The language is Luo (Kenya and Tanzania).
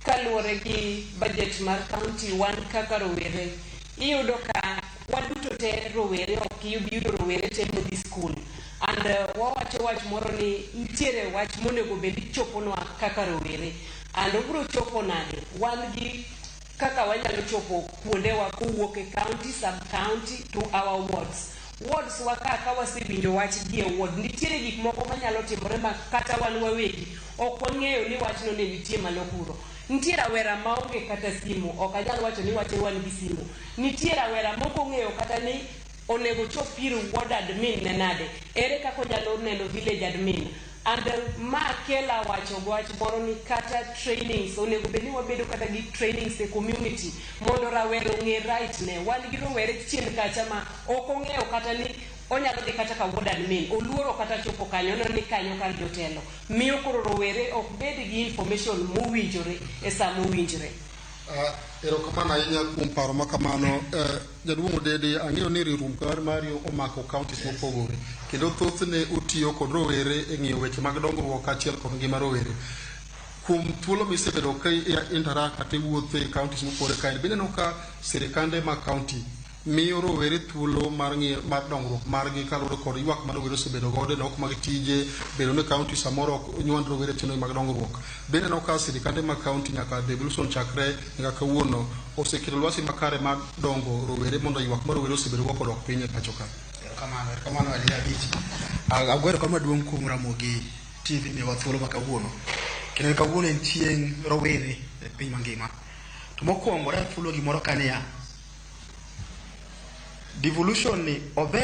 kaluwore gi budget mar county wan kaka rowere iyudo ka waduto te rowere ok yudo rowere te modhi skul and wawacho wach moro ni nitiere wach monego bed ichoponwa kaka rowere and obiro chopo nade wan gi kaka wanyalo chopo kuondewa kowuok e county sub county to our wards wa kaka wasewinjo wach gi e ward nitiere gik moko manyalo timore ma kata wan wawegi ok wang'eyo ni wachno ne nitie malo kuro. Nitie rawera maonge kata simu, ok anyal wacho ni wache wan gi simu. Nitie rawera moko ng'eyo kata ni onego chop ir ward admin ne nade, ere kaka onyalo neno village admin. And ma kela wacho wach moro ni kata trainings onego bed ni wabedo kata gi trainings e community mondo rawera ong'e right ne. Wan gi rowere chien kacha ma ok ong'eyo kata ni onyalo dhi kata ka ward admin, oluoro kata chopo kanyo ni kanyo kar jotelo. Miyo koro rowere ok bed gi information mowinjore e saa mowinjore. Erokamano ahinya kuom paro ma kamano. Jaduong' Odede, ang'eyo ni riwruok mari omako counties mopogore kendo thothne otiyo kod rowere e ng'iyo weche mag dongruok kaachiel kod ngima rowere. Kuom thuolo misebedo ka interact kata wuotho e counties mopogore kae, bende neno ka sirikande mag county miyo rowere thuolo mar dongruok margi kaluwore kod ywak ma rowere osebedo godo nok mag tije bedo ne county samoro ok nywand rowere chenro mag dongruok. Bende neno ka sirikande mag county nyaka devolution chakre nyaka kawuono oseketo lwasi makare mar dongo rowere mondo ywak ma rowere osebedo go kodok piny e pacho ka. Kamano ali abich. Agwero kama duong' kuom Ramogi TV ne wathuolo ma kawuono. Kendo kawuono en chieng' rowere e piny mangima. To mokwongo thuolo gimoro kania devolution ni